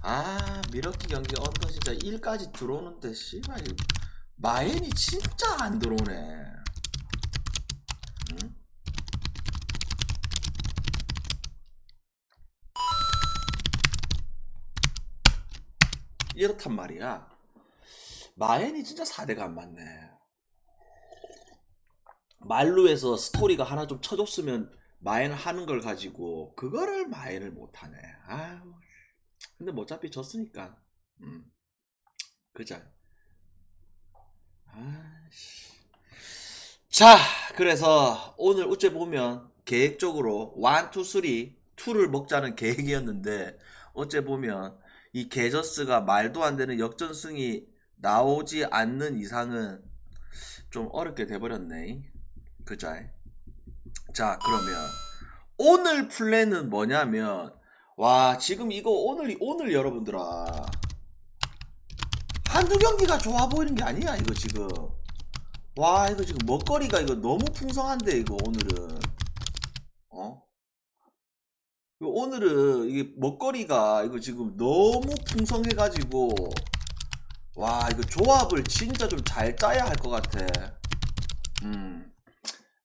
아, 미러키 경기 언더 진짜 1까지 들어오는데 씨발 마엔이 진짜 안 들어오네. 응? 이렇단 말이야. 마엔이 진짜 4대가 안 맞네. 말루에서 스토리가 하나 좀 쳐줬으면 마엔 하는 걸 가지고 그거를 마엔을 못하네. 아유. 근데 뭐 어차피 졌으니까. 그자. 아씨. 자, 그래서 오늘 어째 보면 계획적으로 1, 2, 3, 2를 먹자는 계획이었는데 어째 보면 이 게저스가 말도 안 되는 역전승이 나오지 않는 이상은 좀 어렵게 돼버렸네. 그자. 자, 그러면 오늘 플랜은 뭐냐면 와, 지금 이거 오늘 여러분들아 한두 경기가 좋아 보이는 게 아니야 이거 지금. 와, 이거 지금 먹거리가 이거 너무 풍성한데 이거 오늘은. 어? 이거 오늘은 이게 먹거리가 이거 지금 너무 풍성해가지고 와, 이거 조합을 진짜 좀 잘 짜야 할 것 같아.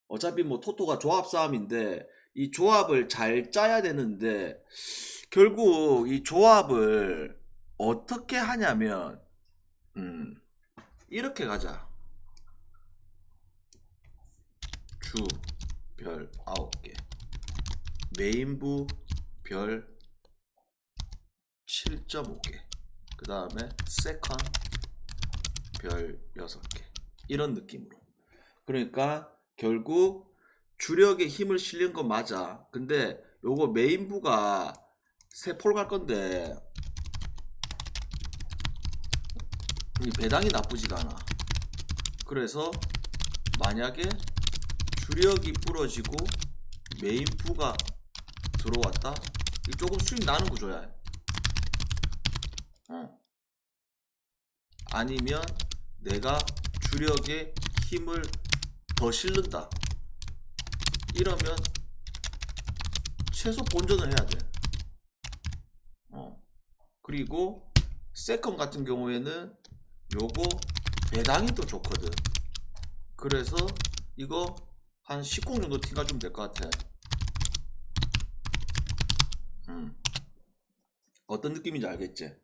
어차피 뭐 토토가 조합 싸움인데 이 조합을 잘 짜야 되는데 결국 이 조합을 어떻게 하냐면 이렇게 가자. 주 별 9개, 메인부 별 7.5개, 그 다음에 세컨 별 6개, 이런 느낌으로. 그러니까 결국 주력에 힘을 실린 건 맞아. 근데 요거 메인부가 세 폴 갈 건데 이 배당이 나쁘지가 않아. 그래서 만약에 주력이 부러지고 메인부가 들어왔다? 조금 수익 나는 구조야. 아니면 내가 주력에 힘을 더 실른다. 이러면 최소 본전을 해야 돼. 그리고 세컨 같은 경우에는 요거 배당이 또 좋거든. 그래서 이거 한 10공 정도 튕가주면 될 것 같아. 어떤 느낌인지 알겠지?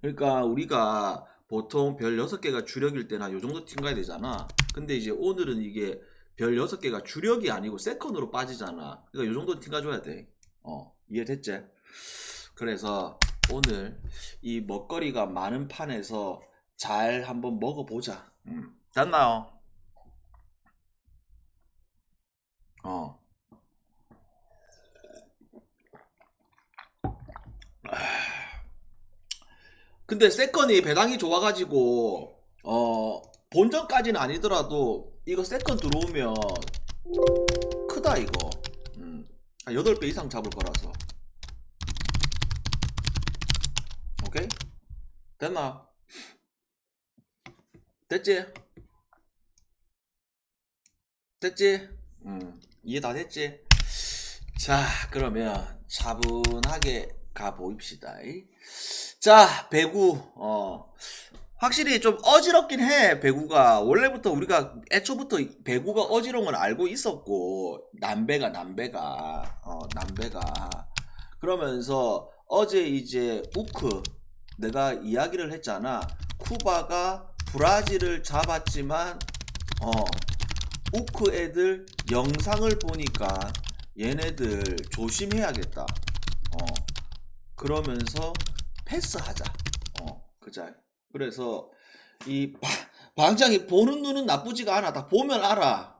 그러니까 우리가 보통 별 6개가 주력일 때나 요 정도 튕가야 되잖아. 근데 이제 오늘은 이게 별 6개가 주력이 아니고 세컨으로 빠지잖아. 그러니까 요 정도 튕가줘야 돼. 이해됐지? 그래서 오늘 이 먹거리가 많은 판에서 잘 한번 먹어보자. 됐나요? 근데 세컨이 배당이 좋아가지고 본전까지는 아니더라도 이거 세컨 들어오면 크다 이거. 한 8배 이상 잡을 거라서. 오케이? 됐나? 됐지? 됐지? 이해 다 됐지? 자, 그러면 차분하게 가보입시다. 자, 배구. 확실히 좀 어지럽긴 해. 배구가 원래부터 우리가 애초부터 배구가 어지러운 건 알고 있었고, 남배가 그러면서 어제 이제 우크 내가 이야기를 했잖아. 쿠바가 브라질을 잡았지만 우크 애들 영상을 보니까 얘네들 조심해야겠다. 그러면서 패스하자. 그자. 그래서 이 방장이 보는 눈은 나쁘지가 않아. 다 보면 알아.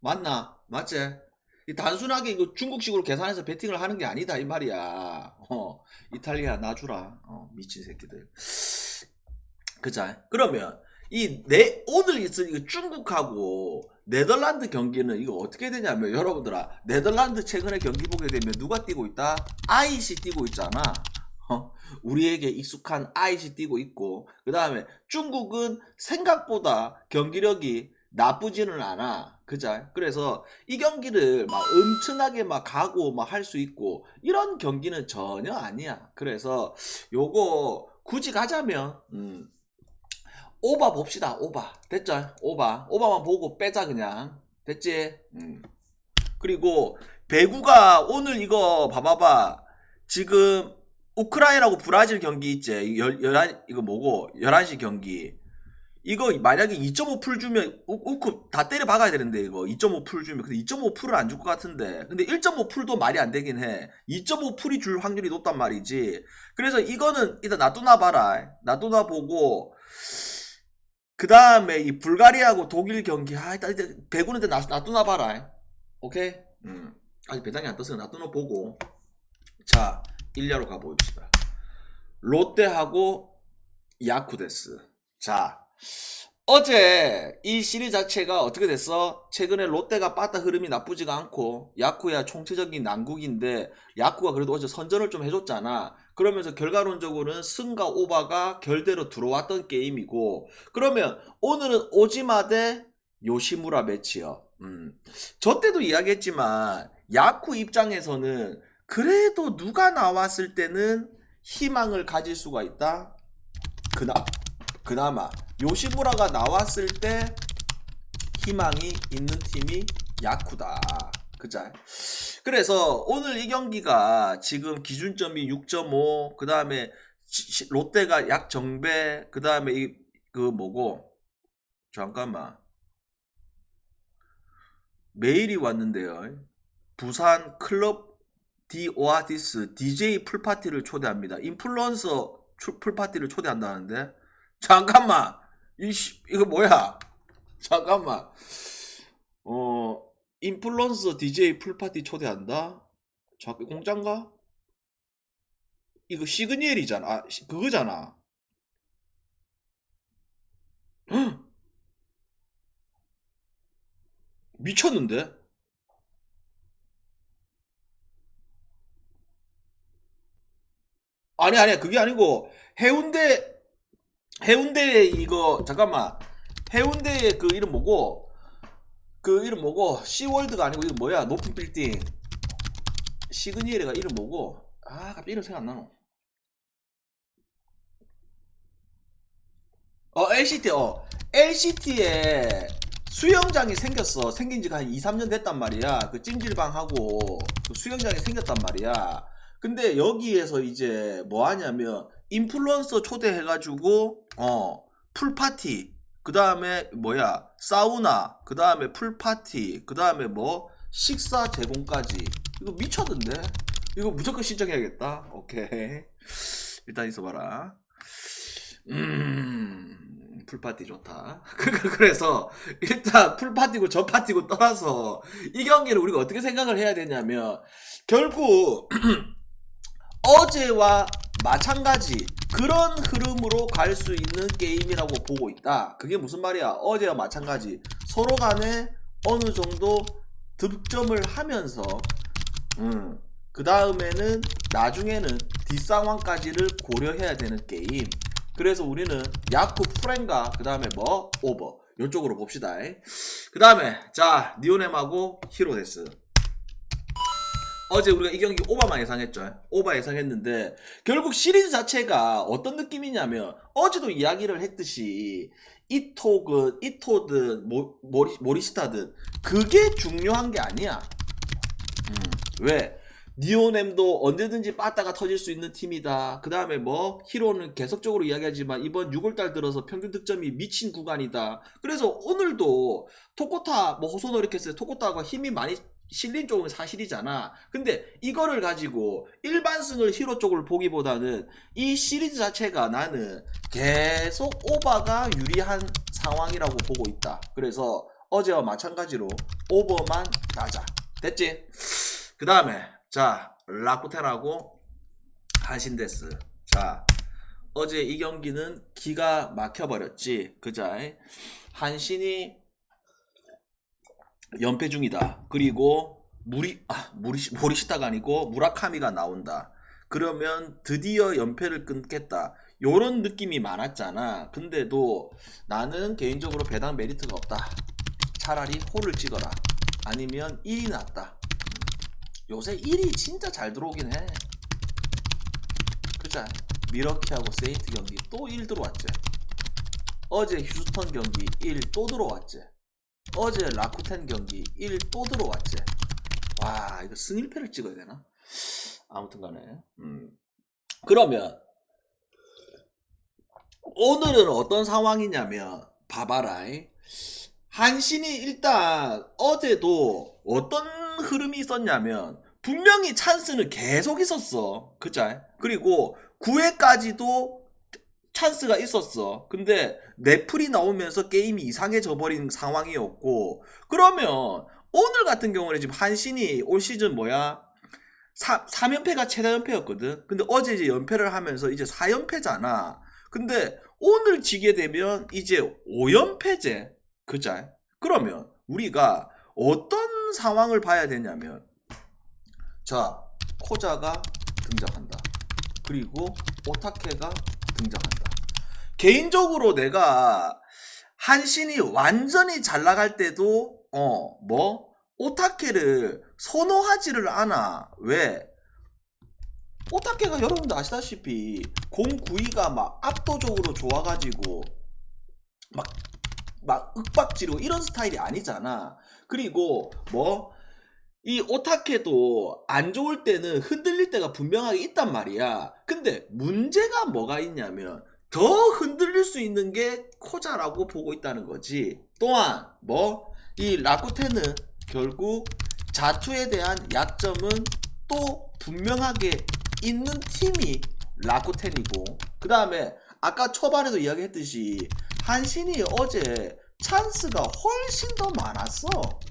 맞나? 맞지? 이 단순하게 이거 중국식으로 계산해서 베팅을 하는 게 아니다 이 말이야. 이탈리아 놔주라. 미친 새끼들. 그자. 그러면 오늘 있을 이거 중국하고 네덜란드 경기는 이거 어떻게 되냐면 여러분들아, 네덜란드 최근에 경기 보게 되면 누가 뛰고 있다? 아이시 뛰고 있잖아. 우리에게 익숙한 아이시 뛰고 있고, 그 다음에 중국은 생각보다 경기력이 나쁘지는 않아. 그자? 그래서 이 경기를 막 엄청나게 막 가고 막 할 수 있고 이런 경기는 전혀 아니야. 그래서 요거 굳이 가자면 오바 봅시다. 오바. 됐죠? 오바. 오바만 보고 빼자 그냥. 됐지? 그리고 배구가 오늘 이거 봐봐봐. 지금 우크라이나하고 브라질 경기 있지? 11, 이거 뭐고? 11시 경기. 이거 만약에 2.5풀 주면 우크 다 때려 박아야 되는데 이거 2.5풀 주면 근데 2.5풀은 안 줄 것 같은데 근데 1.5풀도 말이 안 되긴 해. 2.5풀이 줄 확률이 높단 말이지. 그래서 이거는 일단 놔두나 봐라. 놔두나 보고 그 다음에 이 불가리아하고 독일 경기 일단 배구는 일단 놔두나 봐라. 오케이? 아직 배당이 안 떴으니까 놔두나 보고 자 1야로 가봅시다. 롯데하고 야쿠데스. 자 어제 이 시리즈 자체가 어떻게 됐어? 최근에 롯데가 빠따 흐름이 나쁘지가 않고 야쿠야 총체적인 난국인데 야쿠가 그래도 어제 선전을 좀 해줬잖아. 그러면서 결과론적으로는 승과 오바가 결대로 들어왔던 게임이고 그러면 오늘은 오지마 대 요시무라 매치요. 저 때도 이야기했지만 야쿠 입장에서는 그래도 누가 나왔을 때는 희망을 가질 수가 있다. 그나마 요시무라가 나왔을 때 희망이 있는 팀이 야쿠다. 그자? 그래서 오늘 이 경기가 지금 기준점이 6.5, 그 다음에 롯데가 약정배, 그 다음에 그 뭐고? 잠깐만. 메일이 왔는데요. 부산 클럽 디 오아시스 DJ 풀파티를 초대합니다. 인플루언서 풀파티를 초대한다는데? 잠깐만. 이거 뭐야? 잠깐만. 인플루언서 DJ 풀파티 초대한다? 공짜인가? 이거 시그니엘이잖아. 그거잖아. 헉! 미쳤는데? 아니야. 그게 아니고 해운대 이거 잠깐만. 해운대의 그 이름 뭐고? 시월드가 아니고 이거 뭐야? 높은 빌딩. 시그니엘가 이름 뭐고? 갑자기 이름 생각 안 나노. LCT에 수영장이 생겼어. 생긴 지가 한 2, 3년 됐단 말이야. 그 찜질방하고 그 수영장이 생겼단 말이야. 근데 여기에서 이제 뭐 하냐면 인플루언서 초대해가지고 풀파티 그 다음에 뭐야 사우나 그 다음에 풀파티 그 다음에 뭐 식사 제공까지. 이거 미쳤던데. 이거 무조건 신청해야겠다. 오케이 일단 있어봐라. 풀파티 좋다. 그래서 일단 풀파티고 저 파티고 떠나서 이 경기를 우리가 어떻게 생각을 해야 되냐면 결국 어제와 마찬가지 그런 흐름으로 갈 수 있는 게임이라고 보고 있다. 그게 무슨 말이야? 어제와 마찬가지 서로 간에 어느 정도 득점을 하면서 그 다음에는 나중에는 뒷상황까지를 고려해야 되는 게임. 그래서 우리는 야쿠 프렌가 그 다음에 뭐 오버 요쪽으로 봅시다. 그 다음에 자 니오넴하고 히로데스. 어제 우리가 이 경기 오바만 예상했죠. 오바 예상했는데 결국 시리즈 자체가 어떤 느낌이냐면 어제도 이야기를 했듯이 이토든 모리시타든 그게 중요한 게 아니야. 왜? 니오넴도 언제든지 빠따가 터질 수 있는 팀이다. 그 다음에 뭐 히로는 계속적으로 이야기하지만 이번 6월달 들어서 평균 득점이 미친 구간이다. 그래서 오늘도 토코타 뭐 호소노리 캐스 토코타가 힘이 많이 실린 쪽은 사실이잖아. 근데 이거를 가지고 일반승을 히로 쪽을 보기보다는 이 시리즈 자체가 나는 계속 오바가 유리한 상황이라고 보고 있다. 그래서 어제와 마찬가지로 오버만 가자. 됐지? 그 다음에 자 라쿠텐하고 한신데스. 자 어제 이 경기는 기가 막혀버렸지. 그자? 한신이 연패 중이다. 그리고 모리시타가 아니고 무라카미가 나온다. 그러면 드디어 연패를 끊겠다. 요런 느낌이 많았잖아. 근데도 나는 개인적으로 배당 메리트가 없다. 차라리 홀을 찍어라. 아니면 1이 낫다. 요새 1이 진짜 잘 들어오긴 해. 그자? 미러키하고 세인트 경기 또 1 들어왔지. 어제 휴스턴 경기 1 또 들어왔지. 어제 라쿠텐 경기 1 또 들어왔지. 와, 이거 승일패를 찍어야 되나? 아무튼 간에. 그러면 오늘은 어떤 상황이냐면 봐봐라. 한신이 일단 어제도 어떤 흐름이 있었냐면 분명히 찬스는 계속 있었어. 그자? 그리고 9회까지도 찬스가 있었어. 근데 넷플이 나오면서 게임이 이상해져 버린 상황이었고, 그러면 오늘 같은 경우는 지금 한신이 올 시즌 3연패가 최다 연패였거든. 근데 어제 이제 연패를 하면서 이제 4연패잖아. 근데 오늘 지게 되면 이제 5연패제. 그자? 그러면 우리가 어떤 상황을 봐야 되냐면, 자, 코자가 등장한다. 그리고 오타케가 등장한다. 개인적으로 내가 한신이 완전히 잘 나갈 때도 오타케를 선호하지를 않아. 왜? 오타케가 여러분들 아시다시피 092가 막 압도적으로 좋아가지고 막 윽박지르고 이런 스타일이 아니잖아. 그리고 이 오타케도 안 좋을 때는 흔들릴 때가 분명하게 있단 말이야. 근데 문제가 뭐가 있냐면 더 흔들릴 수 있는 게 코자라고 보고 있다는 거지. 또한 이 라쿠텐은 결국 자투에 대한 약점은 또 분명하게 있는 팀이 라쿠텐이고, 그 다음에 아까 초반에도 이야기했듯이 한신이 어제 찬스가 훨씬 더 많았어.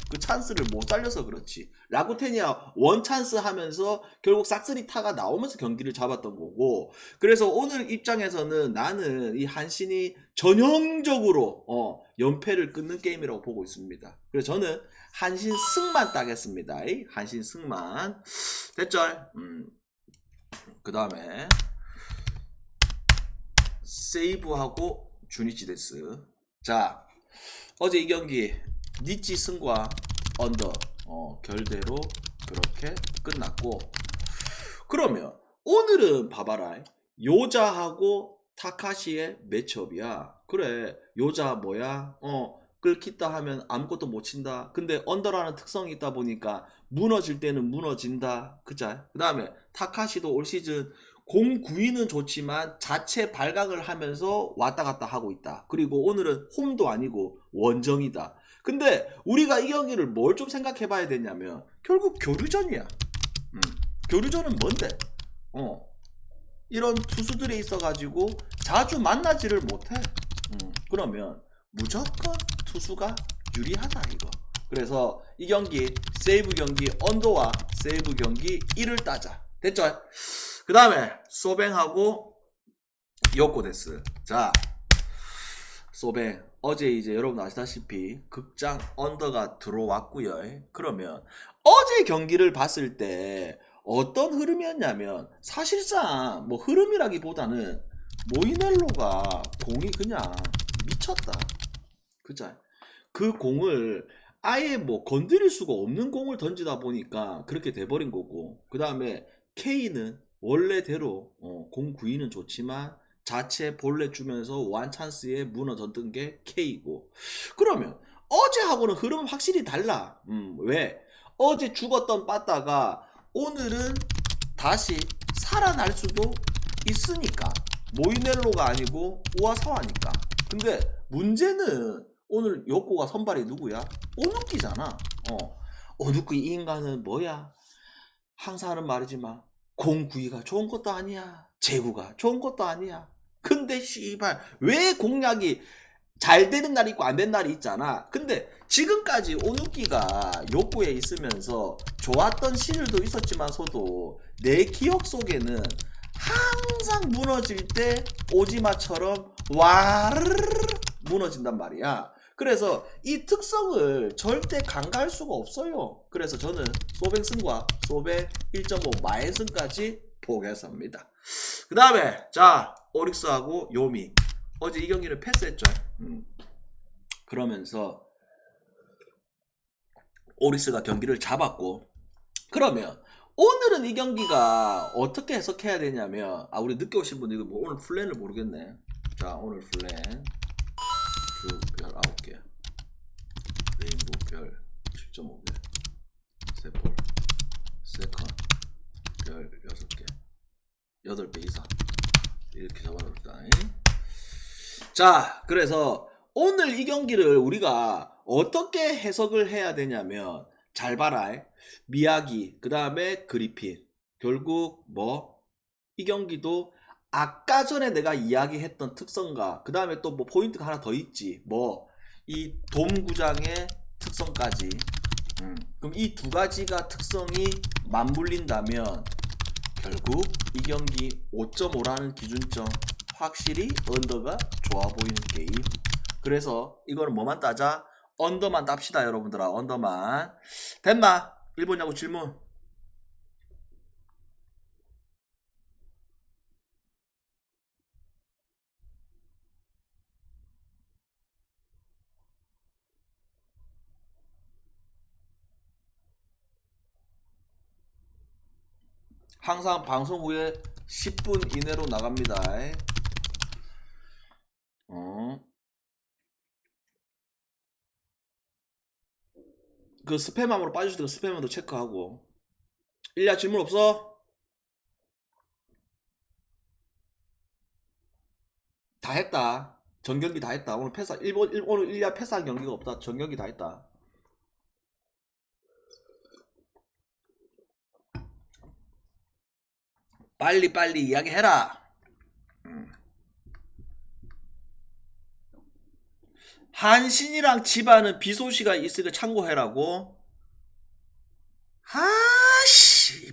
그 찬스를 못 살려서 그렇지. 라쿠텐이야 원 찬스 하면서 결국 싹쓸이 타가 나오면서 경기를 잡았던 거고, 그래서 오늘 입장에서는 나는 이 한신이 전형적으로 연패를 끊는 게임이라고 보고 있습니다. 그래서 저는 한신 승만 따겠습니다. 한신 승만. 됐죠? 그 다음에 세이브하고 주니치 데스. 자, 어제 이 경기 니치 승과 언더 결대로 그렇게 끝났고, 그러면 오늘은 봐봐라. 요자하고 타카시의 매치업이야. 그래, 요자 끌키다 하면 아무것도 못 친다. 근데 언더라는 특성이 있다 보니까 무너질 때는 무너진다. 그자? 그 다음에 타카시도 올 시즌 092는 좋지만 자체 발각을 하면서 왔다 갔다 하고 있다. 그리고 오늘은 홈도 아니고 원정이다. 근데 우리가 이 경기를 뭘 좀 생각해 봐야 되냐면 결국 교류전이야. 교류전은 뭔데? 이런 투수들이 있어가지고 자주 만나지를 못해. 그러면 무조건 투수가 유리하다 이거. 그래서 이 경기 세이브 경기 언더와 세이브 경기 1을 따자. 됐죠? 그 다음에 소뱅하고 요코데스. 자, 소뱅 어제 이제 여러분 아시다시피 극장 언더가 들어왔고요. 그러면 어제 경기를 봤을 때 어떤 흐름이었냐면 사실상 흐름이라기보다는 모이넬로가 공이 그냥 미쳤다. 그죠? 그 공을 아예 건드릴 수가 없는 공을 던지다 보니까 그렇게 돼버린 거고, 그 다음에 K는 원래대로 공 구위는 좋지만 자체 볼넷 주면서 완찬스에 무너졌던 게 K고, 그러면 어제하고는 흐름은 확실히 달라. 왜? 어제 죽었던 빠따가 오늘은 다시 살아날 수도 있으니까. 모이넬로가 아니고 우아사와니까. 근데 문제는 오늘 요코가 선발이 누구야? 오누키잖아. 오누키 이 인간은 뭐야? 항상 하는 말이지만 공구위가 좋은 것도 아니야. 제구가 좋은 것도 아니야. 근데 씨발 왜 공략이 잘 되는 날이 있고 안 되는 날이 있잖아. 근데 지금까지 오누키가 요코에 있으면서 좋았던 시절도 있었지만서도 내 기억 속에는 항상 무너질 때 오지마처럼 와르르 무너진단 말이야. 그래서 이 특성을 절대 간과할 수가 없어요. 그래서 저는 소뱅 승과 소뱅 1.5 마인승까지 보겠습니다. 그 다음에 자 오릭스하고 요미. 어제 이 경기를 패스했죠. 그러면서 오리스가 경기를 잡았고, 그러면 오늘은 이 경기가 어떻게 해석해야 되냐면, 우리 늦게 오신 분들 이거 뭐 오늘 플랜을 모르겠네. 자, 오늘 플랜 별 9개, 레인보우 별 10.5개, 세폴 세컨 별 6개, 8배 이상 이렇게 잡아놓을까. 자, 그래서 오늘 이 경기를 우리가 어떻게 해석을 해야 되냐면, 잘 봐라. 미야기, 그 다음에 그리핀. 결국 뭐 이 경기도 아까 전에 내가 이야기했던 특성과 그 다음에 또 뭐 포인트가 하나 더 있지. 뭐 이 돔구장의 특성까지. 그럼 이 두 가지가 특성이 맞물린다면 결국 이 경기 5.5라는 기준점, 확실히 언더가 좋아 보이는 게임. 그래서 이거는 뭐만 따자? 언더만 땁시다, 여러분들아. 언더만. 됐나? 일본 야구 질문. 항상 방송 후에 10분 이내로 나갑니다. 그 스팸함으로 빠지실 때 스팸함도 체크하고. 일야 질문 없어? 다 했다. 전 경기 다 했다. 오늘 패스 오늘 일야 패스한 경기가 없다. 전 경기 다 했다. 빨리 이야기해라. 한신이랑 지바는 비 소식가 있으니까 참고해라고. 아씨.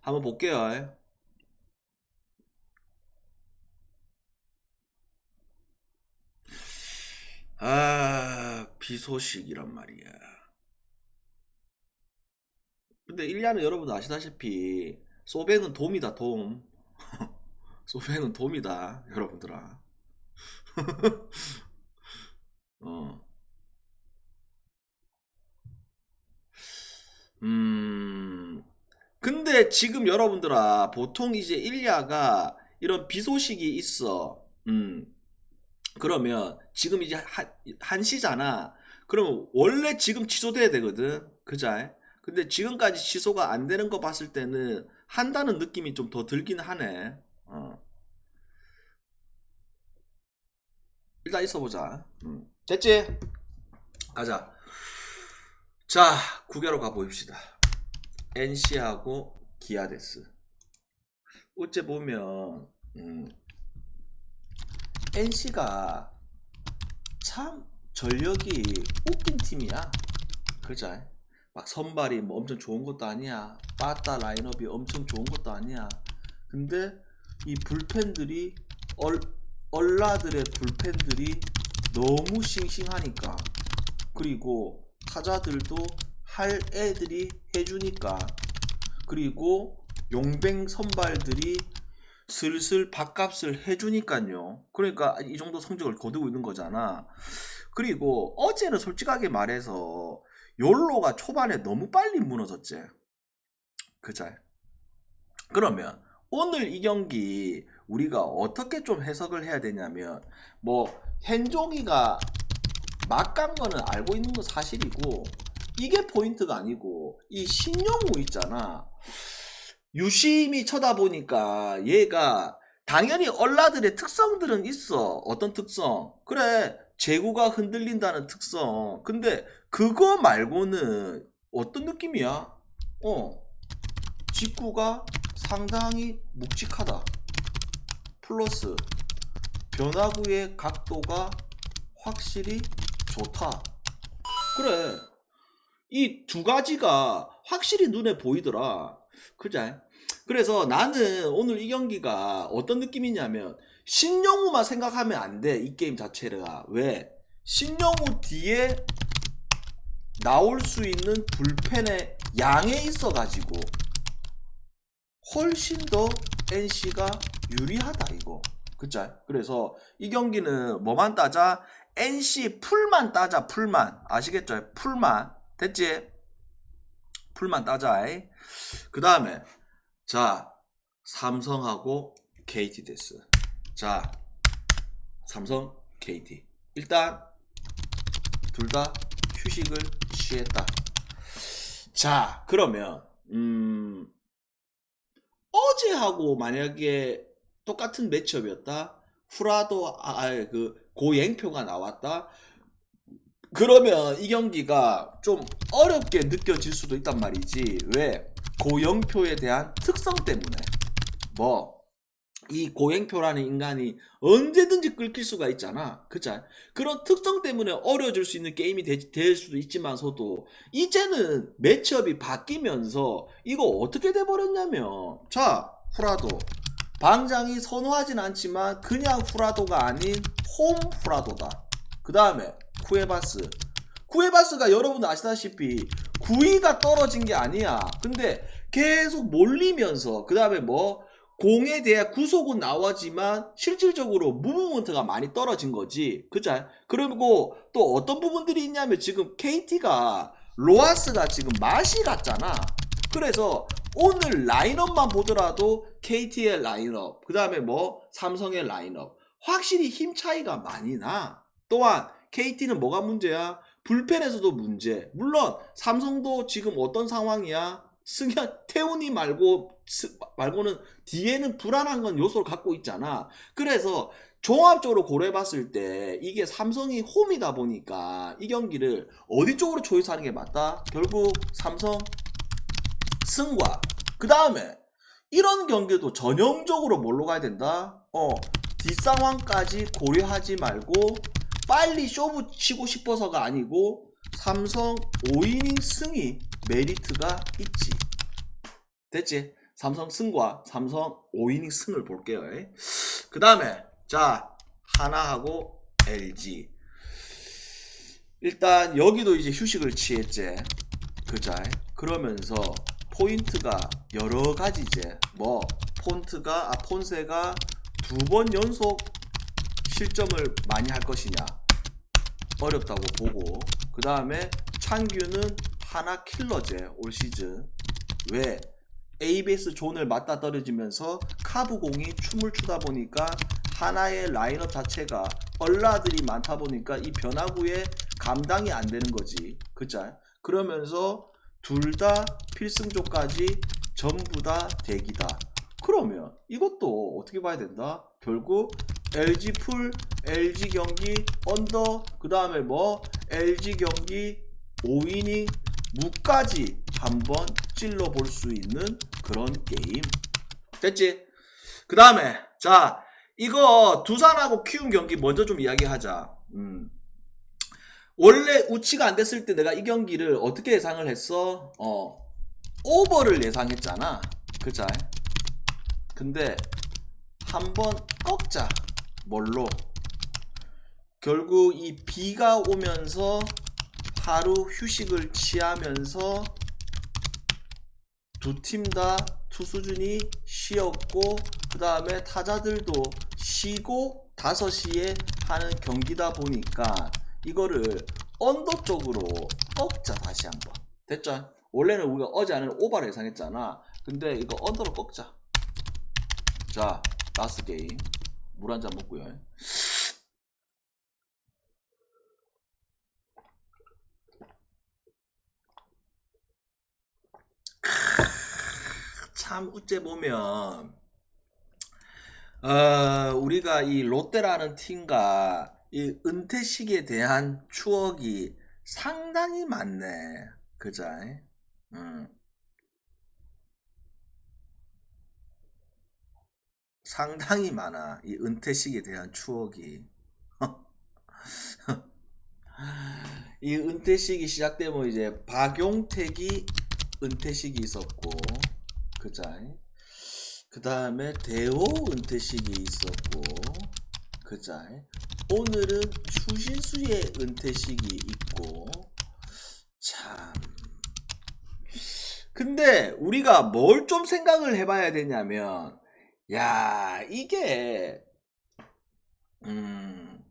한번 볼게요. 비 소식이란 말이야. 근데 1야는 여러분들 아시다시피 소배는 돔이다, 돔. 소배는 돔이다, 여러분들아. 근데 지금 여러분들아, 보통 이제 1야가 이런 비 소식이 있어. 그러면 지금 이제 한시잖아. 그러면 원래 지금 취소돼야 되거든. 그자? 근데 지금까지 취소가 안 되는 거 봤을 때는 한다는 느낌이 좀 더 들긴 하네. 일단 있어보자. 됐지? 가자. 자, 9개로 가보입시다. NC하고 기아데스. 어째 보면 NC가 참 전력이 웃긴 팀이야. 그자? 막 선발이 뭐 엄청 좋은 것도 아니야. 빠따 라인업이 엄청 좋은 것도 아니야. 근데 이 불펜들이 얼라들의 불펜들이 너무 싱싱하니까, 그리고 타자들도 할 애들이 해주니까, 그리고 용병 선발들이 슬슬 밥값을 해주니까요. 그러니까 이 정도 성적을 거두고 있는 거잖아. 그리고 어제는 솔직하게 말해서 욜로가 초반에 너무 빨리 무너졌지. 그자? 그러면 오늘 이 경기 우리가 어떻게 좀 해석을 해야 되냐면, 뭐 현종이가 막 간 거는 알고 있는 건 사실이고, 이게 포인트가 아니고 이 신영우 있잖아. 유심히 쳐다보니까 얘가 당연히 얼라들의 특성들은 있어. 어떤 특성? 그래, 제구가 흔들린다는 특성. 근데 그거 말고는 어떤 느낌이야? 직구가 상당히 묵직하다. 플러스 변화구의 각도가 확실히 좋다. 그래, 이 두 가지가 확실히 눈에 보이더라. 그자? 그래서 나는 오늘 이 경기가 어떤 느낌이냐면, 신영우만 생각하면 안 돼, 이 게임 자체가. 왜? 신영우 뒤에 나올 수 있는 불펜의 양에 있어가지고 훨씬 더 NC가 유리하다, 이거. 그쵸? 그래서 이 경기는 뭐만 따자? NC 풀만 따자. 풀만. 아시겠죠? 풀만. 됐지? 풀만 따자. 그 다음에 자 삼성하고 KT 됐어. 자 삼성 KT 일단 둘 다 휴식을 취했다. 자 그러면 어제하고 만약에 똑같은 매치업이었다. 후라도 그 고행표가 나왔다. 그러면 이 경기가 좀 어렵게 느껴질 수도 있단 말이지. 왜? 고영표에 대한 특성 때문에. 뭐 이 고행표라는 인간이 언제든지 끌릴 수가 있잖아. 그쵸? 그런 특성 때문에 어려워질 수 있는 게임이 될 수도 있지만서도 이제는 매치업이 바뀌면서 이거 어떻게 돼버렸냐면 자 후라도 방장이 선호하진 않지만 그냥 후라도가 아닌 홈 후라도다. 그 다음에 쿠에바스가 여러분 아시다시피 9위가 떨어진 게 아니야. 근데 계속 몰리면서 그 다음에 뭐 공에 대한 구속은 나오지만 실질적으로 무브먼트가 많이 떨어진 거지. 그죠? 그리고 또 어떤 부분들이 있냐면 지금 KT가 로하스가 지금 맛이 갔잖아. 그래서 오늘 라인업만 보더라도 KT의 라인업, 그 다음에 뭐 삼성의 라인업 확실히 힘 차이가 많이 나. 또한 KT는 뭐가 문제야? 불펜에서도 문제. 물론 삼성도 지금 어떤 상황이야? 승현, 태훈이 말고는 뒤에는 불안한 건 요소를 갖고 있잖아. 그래서 종합적으로 고려해봤을 때 이게 삼성이 홈이다 보니까 이 경기를 어디 쪽으로 초이스하는 게 맞다? 결국 삼성 승과 그 다음에 이런 경기도 전형적으로 뭘로 가야 된다? 뒷상황까지 고려하지 말고 빨리 쇼부 치고 싶어서가 아니고 삼성 5이닝 승이 메리트가 있지. 됐지? 삼성 승과 삼성 5이닝 승을 볼게요. 그 다음에 자 하나하고 LG 일단 여기도 이제 휴식을 취했지. 그자? 그러면서 포인트가 여러 가지제. 뭐 폰세가 2번 연속 실점을 많이 할 것이냐 어렵다고 보고, 그 다음에 창규는 하나 킬러제 올 시즌. 왜? ABS 존을 맞다 떨어지면서 카브공이 춤을 추다 보니까 하나의 라인업 자체가 얼라들이 많다 보니까 이 변화구에 감당이 안 되는 거지. 그쵸? 그러면서 둘 다 필승조까지 전부 다 대기다. 그러면 이것도 어떻게 봐야 된다? 결국 LG 풀, LG 경기 언더, 그 다음에 뭐 LG 경기 5이닝 무까지 한번 찔러볼 수 있는 그런 게임. 됐지? 그 다음에 자 이거 두산하고 키움 경기 먼저 좀 이야기하자. 원래 우치가 안 됐을 때 내가 이 경기를 어떻게 예상을 했어? 오버를 예상했잖아. 그자? 근데 한번 꺾자. 뭘로? 결국 이 비가 오면서 하루 휴식을 취하면서 두 팀 다 투수진이 쉬었고 그 다음에 타자들도 쉬고 5시에 하는 경기다 보니까 이거를 언더 쪽으로 꺾자. 다시 한번. 됐죠? 원래는 우리가 어제 안에는 오버를 예상했잖아. 근데 이거 언더로 꺾자. 자 라스트 게임 물 한 잔 먹고요. 참 어째 보면 우리가 이 롯데라는 팀과 이 은퇴 시기에 대한 추억이 상당히 많네. 그자? 상당히 많아. 이 은퇴 시기에 대한 추억이. 이 은퇴 시기 시작되면 이제 박용택이 은퇴 시기 있었고, 그자? 그 다음에 대호 은퇴 시기 있었고, 그자? 오늘은 추신수의 은퇴 시기 있고. 참. 근데 우리가 뭘 좀 생각을 해봐야 되냐면, 야 이게 음,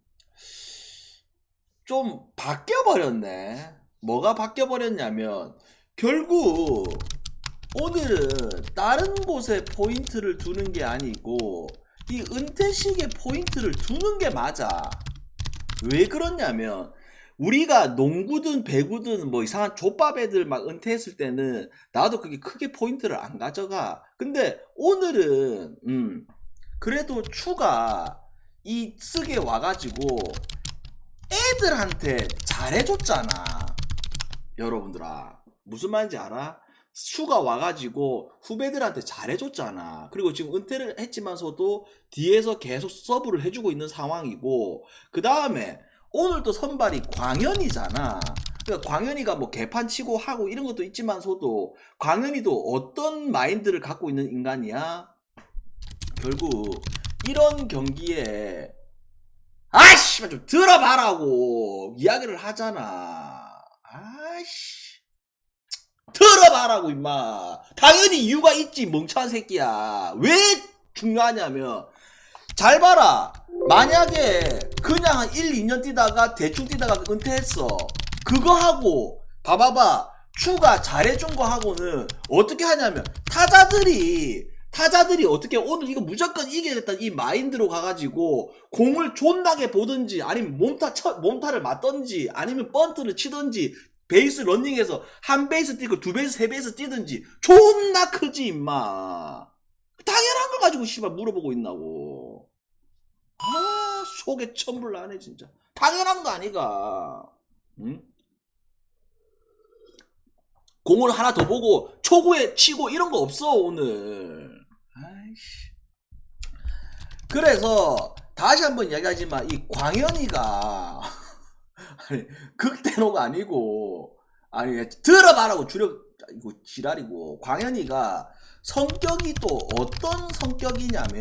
좀 바뀌어버렸네. 뭐가 바뀌어버렸냐면, 결국, 오늘은 다른 곳에 포인트를 두는 게 아니고, 이 은퇴식에 포인트를 두는 게 맞아. 왜 그러냐면, 우리가 농구든 배구든 뭐 이상한 족밥 애들 막 은퇴했을 때는 나도 그게 크게 포인트를 안 가져가. 근데 오늘은, 그래도 추가 이 쓰게 와가지고 애들한테 잘해줬잖아. 여러분들아, 무슨 말인지 알아? 슈가 와가지고 후배들한테 잘해줬잖아. 그리고 지금 은퇴를 했지만서도 뒤에서 계속 서브를 해주고 있는 상황이고, 그 다음에 오늘 또 선발이 광현이잖아. 그러니까 광현이가 뭐 개판 치고 하고 이런 것도 있지만서도 광현이도 어떤 마인드를 갖고 있는 인간이야? 결국 이런 경기에 아이씨 좀 들어봐라고 이야기를 하잖아. 아이씨 들어봐라고 임마. 당연히 이유가 있지 멍청한 새끼야. 왜 중요하냐면 잘 봐라. 만약에 그냥 한 1, 2년 뛰다가 대충 뛰다가 은퇴했어. 그거 하고 봐봐봐. 추가 잘해준 거 하고는 어떻게 하냐면 타자들이 어떻게 오늘 이거 무조건 이겨야겠다 이 마인드로 가가지고 공을 존나게 보든지 아니면 몸타를 맞던지 아니면 번트를 치든지 베이스 런닝해서 한 베이스 뛰고 두 베이스 세 베이스 뛰든지 존나 크지 임마. 당연한 거 가지고 씨발 물어보고 있나고. 아 속에 천불 나네 진짜. 당연한 거 아니가. 응? 공을 하나 더 보고 초구에 치고 이런 거 없어 오늘. 아이씨. 그래서 다시 한번 이야기하지만 이 광현이가 아니 극대노가 아니고 아니 들어봐라고 줄여 이거 지랄이고 광현이가 성격이 또 어떤 성격이냐면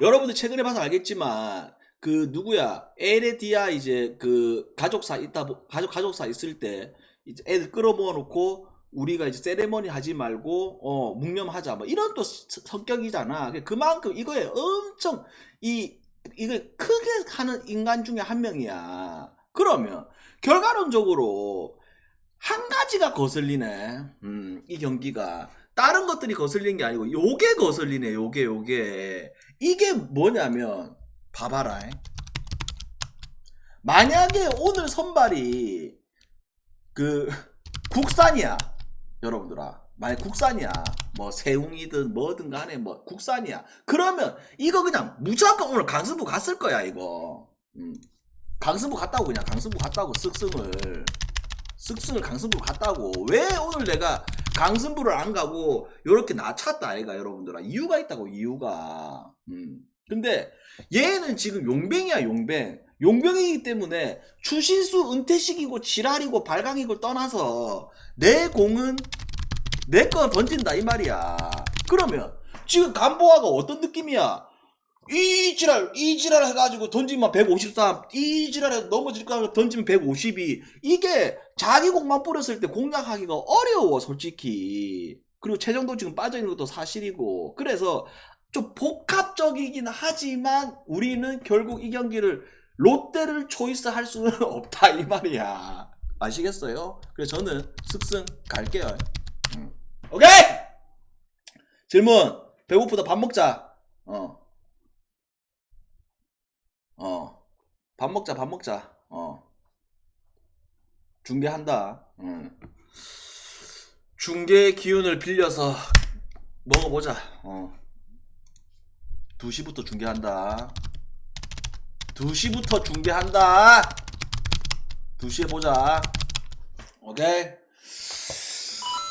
여러분들 최근에 봐서 알겠지만 그 누구야 에레디아 이제 그 가족사 있다 가족사 있을 때 이제 애들 끌어모아 놓고 우리가 이제 세레머니 하지 말고 묵념하자 뭐 이런 또 성격이잖아. 그만큼 이거에 엄청 이걸 크게 하는 인간 중에 한 명이야. 그러면 결과론적으로 한 가지가 거슬리네. 이 경기가 다른 것들이 거슬리는 게 아니고 요게 거슬리네. 요게 이게 뭐냐면 봐봐라. 만약에 오늘 선발이 그 국산이야. 여러분들아 만약 국산이야 뭐 세웅이든 뭐든 간에 뭐 국산이야 그러면 이거 그냥 무조건 오늘 강승부 갔을 거야 이거. 강승부 갔다고 그냥 강승부 갔다고 쓱승을 강승부로 갔다고. 왜 오늘 내가 강승부를 안 가고 요렇게 낮췄다 아이가 여러분들아. 이유가 있다고 이유가. 근데 얘는 지금 용병이야 용병이기 때문에 추신수 은퇴식이고 지랄이고 발광이고 떠나서 내 공은 내 거 던진다 이 말이야. 그러면 지금 간보아가 어떤 느낌이야? 이 지랄 해가지고 던지면 153, 이 지랄에 넘어질 거 던지면 152. 이게 자기 공만 뿌렸을 때 공략하기가 어려워 솔직히. 그리고 최정도 지금 빠져있는 것도 사실이고. 그래서 좀 복합적이긴 하지만 우리는 결국 이 경기를 롯데를 초이스할 수는 없다 이 말이야. 아시겠어요? 그래서 저는 습승 갈게요. 오케이! 질문. 배고프다 밥 먹자. 밥 먹자. 중계한다. 중계의 기운을 빌려서 먹어보자. 2시부터 중계한다. 2시부터 중계한다. 2시에 보자. 오케이?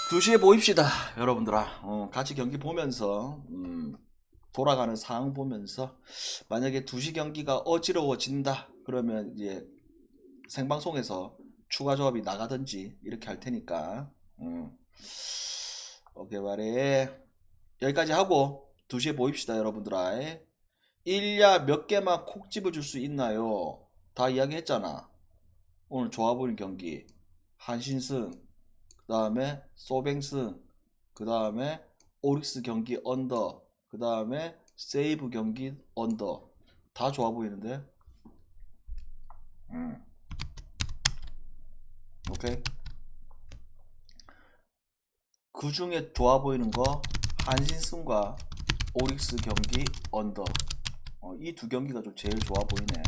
2시에 보입시다. 여러분들아. 같이 경기 보면서 돌아가는 상황 보면서 만약에 2시 경기가 어지러워진다 그러면 이제 생방송에서 추가 조합이 나가든지 이렇게 할 테니까 오케이 말해. 여기까지 하고 2시에 보입시다 여러분들아. 1야 몇 개만 콕 집어줄 수 있나요? 다 이야기했잖아. 오늘 좋아보는 경기 한신승 그 다음에 소뱅승 그 다음에 오릭스 경기 언더 그 다음에 세이브 경기 언더 다 좋아 보이는데. 오케이. 그 중에 좋아 보이는 거 한신승과 오릭스 경기 언더. 이 두 경기가 좀 제일 좋아 보이네.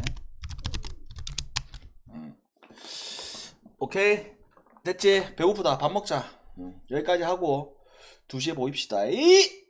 오케이. 됐지? 배고프다. 밥 먹자. 여기까지 하고 2시에 모입시다. 이!